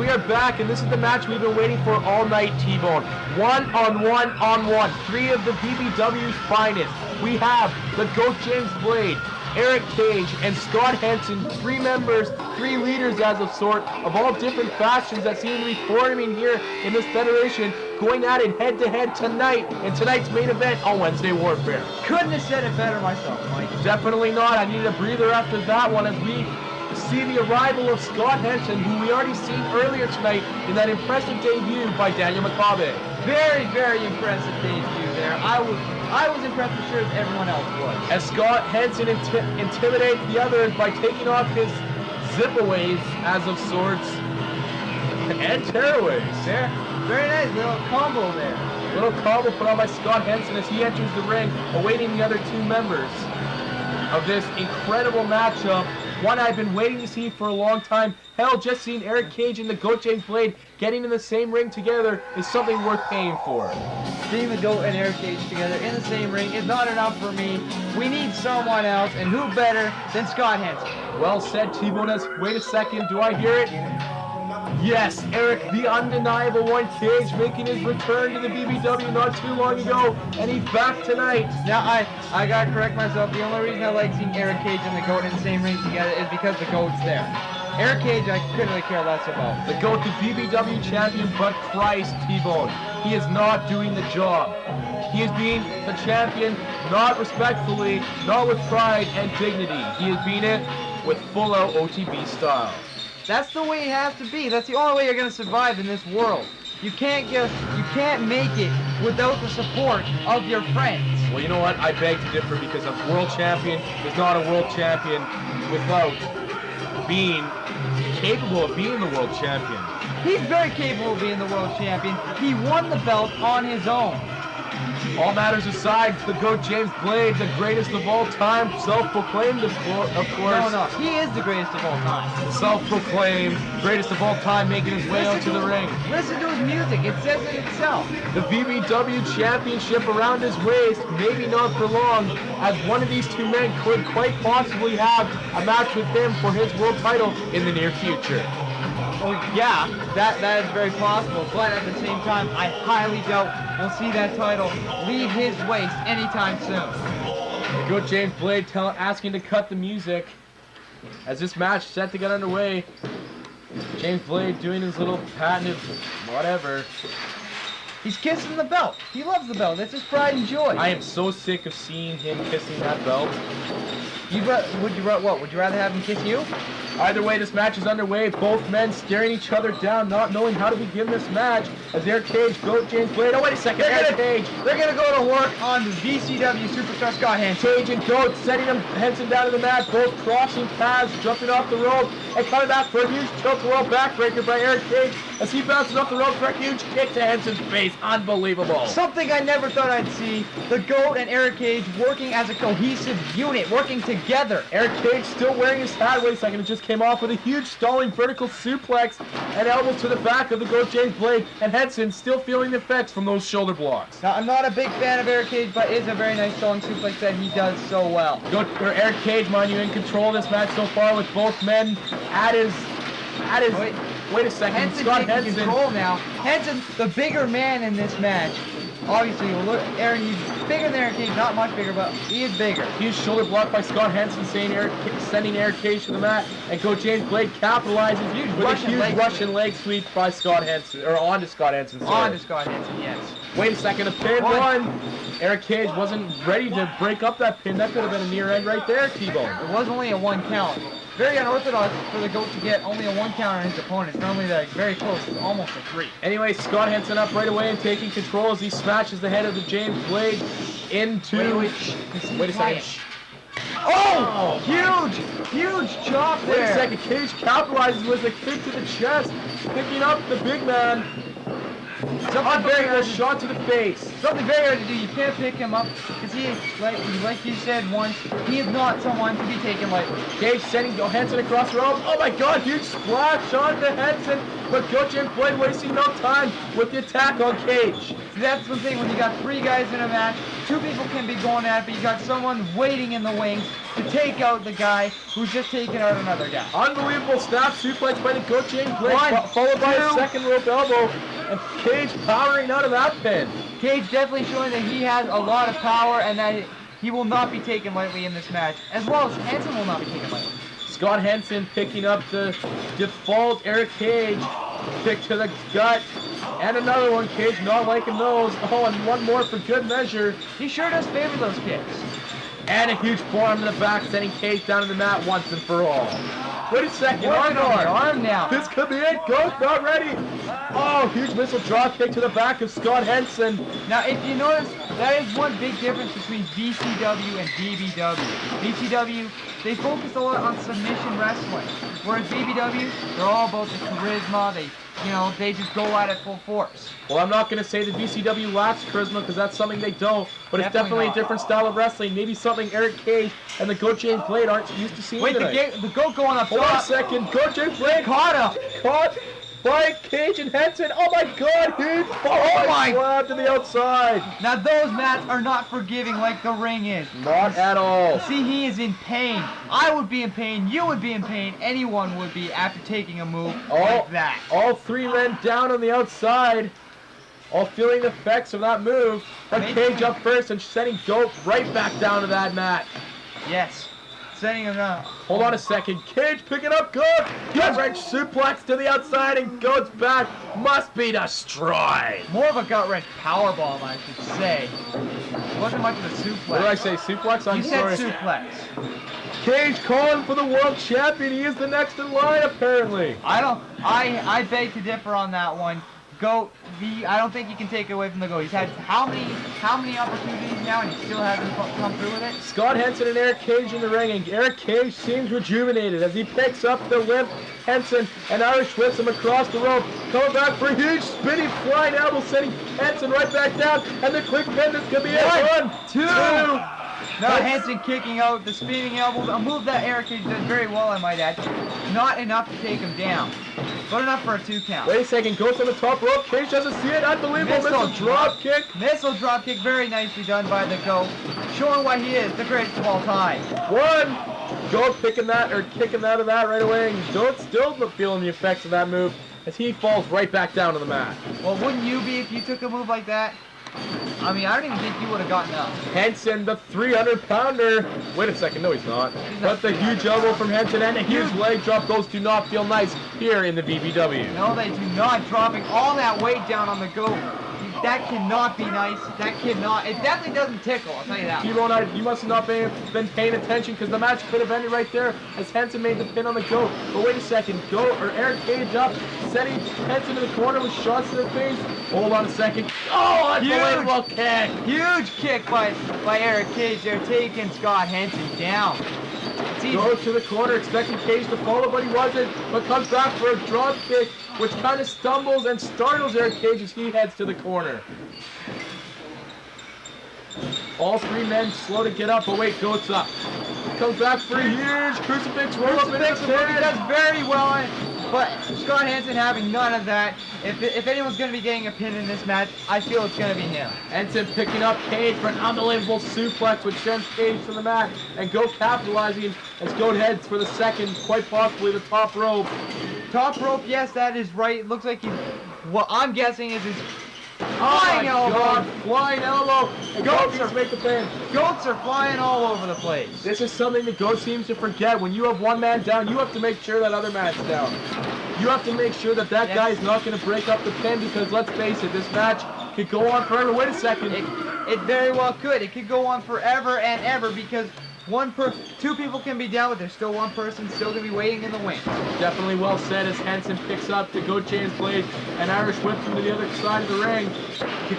we are back, and this is the match we've been waiting for all night, T-Bone. One-on-one. Three of the VBW's finest. We have the GOAT James Blade, Eric Cage, and Scott Henson, three members, three leaders as of sort, of all different factions that seem to be forming here in this federation, going at it head-to-head tonight in tonight's main event on Wednesday Warfare. Couldn't have said it better myself, Mike. Definitely not. I needed a breather after that one as we see the arrival of Scott Henson, who we already seen earlier tonight in that impressive debut by Daniel McCabe. Very, very impressive debut there. I was impressed as sure as everyone else was. As Scott Henson intimidates the others by taking off his zip-aways as of sorts and tearaways. There, very nice little combo there. Little combo put on by Scott Henson as he enters the ring, awaiting the other two members of this incredible matchup. One I've been waiting to see for a long time. Hell, just seeing Eric Cage and the GOAT James Blade getting in the same ring together is something worth paying for. Seeing the GOAT and Eric Cage together in the same ring is not enough for me. We need someone else, and who better than Scott Henson? Well said, T-Bonus. Wait a second, do I hear it? Yes, Eric, the undeniable one, Cage, making his return to the VBW not too long ago, and he's back tonight. Now, I gotta correct myself. The only reason I like seeing Eric Cage and the GOAT in the same ring together is because the GOAT's there. Eric Cage, I couldn't really care less about. The GOAT, the VBW champion, but Christ, T-Bone, he is not doing the job. He is being the champion, not respectfully, not with pride and dignity. He is being it with full-out OTB style. That's the way it has to be. That's the only way you're going to survive in this world. You can't make it without the support of your friends. Well, you know what? I beg to differ because a world champion is not a world champion without being capable of being the world champion. He's very capable of being the world champion. He won the belt on his own. All matters aside, the GOAT James Blade, the greatest of all time, self-proclaimed of course. No, he is the greatest of all time. Self-proclaimed, greatest of all time, making his way out to the ring. Listen to his music, it says it itself. The VBW Championship around his waist, maybe not for long, as one of these two men could quite possibly have a match with him for his world title in the near future. Oh yeah, that is very possible, but at the same time, I highly doubt we'll see that title leave his waist anytime soon. The GOAT James Blade asking to cut the music as this match set to get underway. James Blade doing his little patented whatever. He's kissing the belt. He loves the belt. That's his pride and joy. I am so sick of seeing him kissing that belt. Would you rather have him kiss you? Either way, this match is underway. Both men staring each other down, not knowing how to begin this match. As Eric Cage, GOAT James Blade. Oh, wait a second. Eric Cage. They're going to go to work on the VCW Superstar Scott Henson. Cage and GOAT setting Henson down to the mat, both crossing paths, jumping off the rope, and coming back for a huge tilt-a-whirl backbreaker by Eric Cage as he bounces off the rope for a huge kick to Henson's face. Unbelievable. Something I never thought I'd see. The GOAT and Eric Cage working as a cohesive unit, working together. Eric Cage still wearing his hat. Wait a second, it just came off with a huge stalling vertical suplex and elbow to the back of the GOAT James Blade, and Henson still feeling the effects from those shoulder blocks. Now, I'm not a big fan of Eric Cage, but it is a very nice stalling suplex that he does so well. Eric Cage, mind you, in control of this match so far with both men at his wait a second, Henson Scott taking Henson. control now. Henson, the bigger man in this match. Obviously, look, Aaron, he's bigger than Eric Cage, not much bigger, but he is bigger. Huge shoulder block by Scott Henson, sending Eric Cage to the mat, and GOAT James Blade capitalizes with a huge Russian leg sweep by Scott Henson, or onto Scott Henson. Onto Scott Henson, yes. Wait a second, a pin one. Eric Cage wasn't ready to break up that pin. That could have been a near end right there, T-Bone. It was only a 1 count. Very unorthodox for the GOAT to get only a 1 count on his opponents. Normally they're very close, it's almost a 3. Anyway, Scott Henson up right away and taking control as he smashes the head of the James Blade into... Wait a second. Oh! Huge chop there. Wait a second, Cage capitalizes with a kick to the chest, picking up the big man. Unbelievable shot to the face. Something very hard to do. You can't pick him up because he, like you said once, he is not someone to be taken lightly. Cage sending Henson across the rope. Oh my God! Huge splash onto Henson, but GOAT James Blade wasting no time with the attack on Cage. See, that's the thing when you got 3 guys in a match two people can be going at it, but you got someone waiting in the wings to take out the guy who's just taking out another guy. Unbelievable snap suplex by the Goat Chain Blade, followed by a two. second rope elbow, and Cage powering out of that pin. Cage definitely showing that he has a lot of power and that he will not be taken lightly in this match, as well as Henson will not be taken lightly. Scott Henson picking up the default Eric Cage, kick to the gut, and another one. Cage not liking those. Oh, and one more for good measure. He sure does favor those kicks. And a huge forearm in the back, sending Cage down to the mat once and for all. Wait a second, Arm arm now. This could be it. Goat not ready. Oh, huge missile drop kick to the back of Scott Henson. Now, if you notice, that is one big difference between VCW and VBW. VCW, they focus a lot on submission wrestling, whereas VBW, they're all about the charisma. They just go at it full force. Well, I'm not going to say the VCW lacks charisma because that's something they don't, but it's definitely a different style of wrestling. Maybe something Eric Cage and the Goat Chain Blade aren't used to seeing tonight. The Goat going up top. Hold on a second. Goat Chain Blade caught him. Caught by Cage and Henson. Oh my God, huge slap to the outside. Now those mats are not forgiving like the ring is. Not at all. See, he is in pain. I would be in pain. You would be in pain. Anyone would be after taking a move like that. All three men down on the outside. All feeling the effects of that move. But Cage up first and sending Goat right back down to that mat. Yes. Sending him down. Hold on a second. Cage picking up Goat. Gut wrench suplex to the outside, and Goat's back must be destroyed. More of a gut wrench powerbomb, I should say. Wasn't much of a suplex. What did I say? Suplex? I'm sorry. You said suplex. Cage calling for the world champion. He is the next in line, apparently. I beg to differ on that one. Goat, I don't think you can take it away from the Goat. He's had how many opportunities now, and he still hasn't come through with it? Scott Henson and Eric Cage in the ring, and Eric Cage seems rejuvenated as he picks up the limp Henson and Irish whips him across the rope. Coming back for a huge spinning flying elbow, sending Henson right back down, and the quick pin. This could be it. One, two. Now Henson kicking out the spinning elbow, a move that Eric Cage did very well, I might add. Not enough to take him down, but enough for a 2 count. Wait a second, Goes on the top rope. Cage doesn't see it. Unbelievable missile drop kick. Missile drop kick, very nicely done by the Goat, showing why he is the greatest of all time. One. Goat kicking out of that right away, and Goat's still feeling the effects of that move as he falls right back down to the mat. Well, wouldn't you be if you took a move like that? I mean, I don't even think you would have gotten up. Henson, the 300-pounder. Wait a second, no he's not. But the huge elbow from Henson and a huge leg drop. Those do not feel nice here in the VBW. No, they do not. Dropping all that weight down on the Goat. That cannot be nice. That cannot. It definitely doesn't tickle, I'll tell you that. T-Bone, you must have not been paying attention because the match could have ended right there as Henson made the pin on the Goat. But wait a second. Eric Cage up, sending Henson to the corner with shots to the face. Hold on a second. Oh, unbelievable kick. Huge kick by Eric Cage there, taking Scott Henson down. Goes to the corner, expecting Cage to follow, but he wasn't. But comes back for a drop kick, which kind of stumbles and startles Eric Cage as he heads to the corner. All three men slow to get up, but wait, Goat's up. Comes back for a huge crucifix roll up in the pin. Does very well, but Scott Henson having none of that. If anyone's going to be getting a pin in this match, I feel it's going to be him. Henson picking up Cage for an unbelievable suplex, which sends Cage to the mat, and Goat capitalizing as Goat heads for the second, quite possibly the top rope. Top rope, yes, that is right. It looks like what I'm guessing is his flying elbow. God, flying elbow. And Goat needs to make the pin. Goats are flying all over the place. This is something that Goat seems to forget. When you have one man down, you have to make sure that other man's down. You have to make sure that guy is not going to break up the pin because let's face it, this match could go on forever. Wait a second. It very well could. It could go on forever and ever because two people can be down, but there's still one person still going to be waiting in the wings. Definitely well said as Henson picks up the Goat Chain's blade and Irish whips him to the other side of the ring.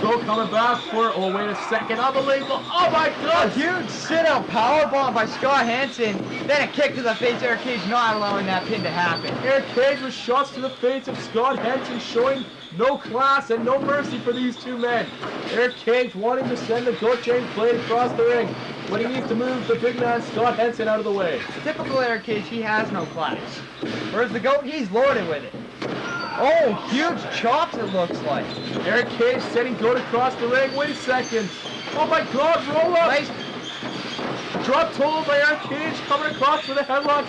Goat coming back for, oh wait a second, unbelievable, oh my God! A huge sit-out powerbomb by Scott Henson, then a kick to the face, Eric Cage not allowing that pin to happen. Eric Cage with shots to the face of Scott Henson showing no class and no mercy for these two men. Eric Cage wanting to send the Goat Chain's blade across the ring, but he needs to move the big man Scott Henson out of the way. Typical Eric Cage, he has no class. Whereas the Goat, he's loaded with it. Oh, huge chops it looks like. Eric Cage sending Goat across the ring. Wait a second. Oh my God, roll up. Nice. Drop toe by Eric Cage, coming across with a headlock.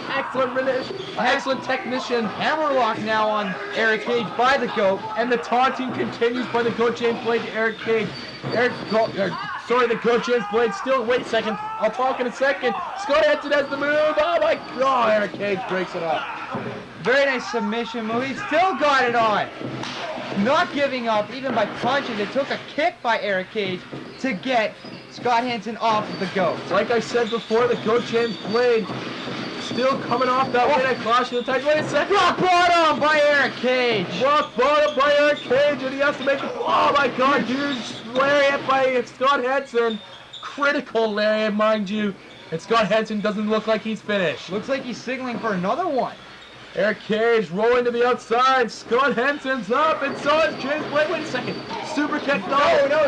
Excellent technician. Hammerlock now on Eric Cage by the GOAT. And the taunting continues by the GOAT James Blade to Eric Cage. The GOAT James Blade still, wait a second, I'll talk in a second. Scott Henson has the move. Oh my God, Eric Cage breaks it up. Very nice submission move. He still got it on. Not giving up, even by punches. It took a kick by Eric Cage to get Scott Henson off of the GOAT. Like I said before, the GOAT James Blade still coming off that win at Clash of the Titans. Wait a second. Rock bottom by Eric Cage. Rock bottom by Eric Cage, and he has to make it. Oh my God, huge lariat by Scott Henson. Critical lariat, mind you. And Scott Henson doesn't look like he's finished. Looks like he's signaling for another one. Eric Cage rolling to the outside. Scott Henson's up, and so is James Blade. Wait a second. Super kick. No,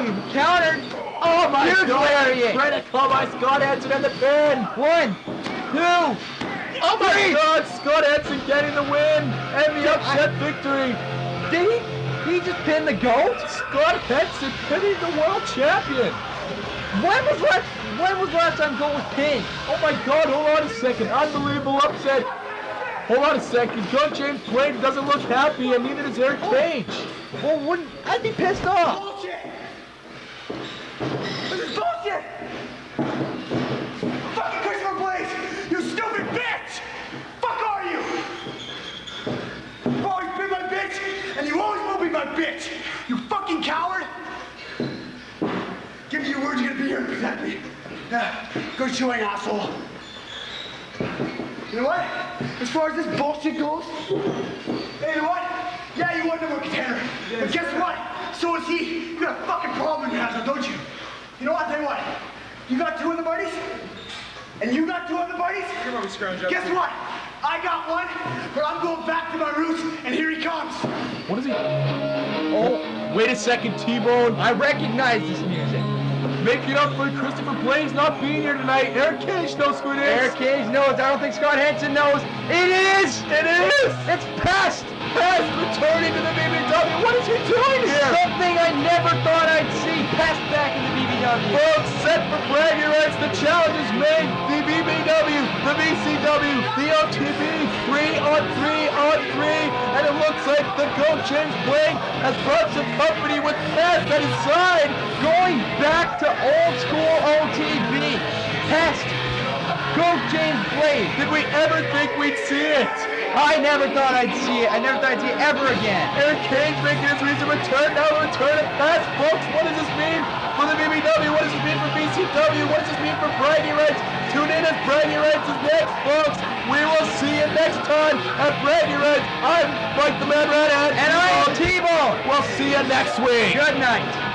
he countered. Oh my Huge God. lariat. Critical by Scott Henson and the pin. 1, 2. Oh my God, Scott Henson getting the win and the upset victory. Did he just pin the GOAT? Scott Henson pinning the world champion. When was last time GOAT was pinned? Oh my God, hold on a second. Unbelievable upset. Hold on a second. GOAT James Blade doesn't look happy, and neither does Eric Cage. Well, I'd be pissed off. Bullshit! This is bullshit! Fucking Christopher Blaze! You stupid bitch! Fuck are you? You've always been my bitch, and you always will be my bitch! You fucking coward! Give me your word you're gonna be here and protect me. Go chewing, asshole. You know what? As far as this bullshit goes, hey, you know what? Yeah, you want number one contender. But guess what? So is he. You got a fucking problem in your hands, don't you? You know what? I'll tell you what. You got 2 other buddies? And you got 2 other buddies? Guess what? I got one, but I'm going back to my roots, and here he comes. What is he? Oh, wait a second, T-Bone. I recognize this music. Making up for Christopher Blaze not being here tonight. Eric Cage knows who it is. Eric Cage knows. I don't think Scott Henson knows. It is! It is! It's Pest! Pest returning to the VBW. What is he doing here? Something I never thought I'd see. Pest back in the VBW. Folks, set for bragging rights. The challenge is made. The VBW, the VCW, the OTB, 3-on-3-on-3. And it looks like the GOAT James Blade has brought some company with Pest at his side. Going back to old school OTB. Pest. GOAT James Blade. Did we ever think we'd see it? I never thought I'd see it. I never thought I'd see it ever again. Eric Cage making his recent return. Now a return of Pest. Folks, what does this mean for the VBW? What does this mean for VCW? What does this mean for bragging rights? Tune in as bragging rights is next, folks. We will see you next time at bragging rights. I'm Mike the Man Redhead. And I am T-Bone. We'll see you next week. Good night.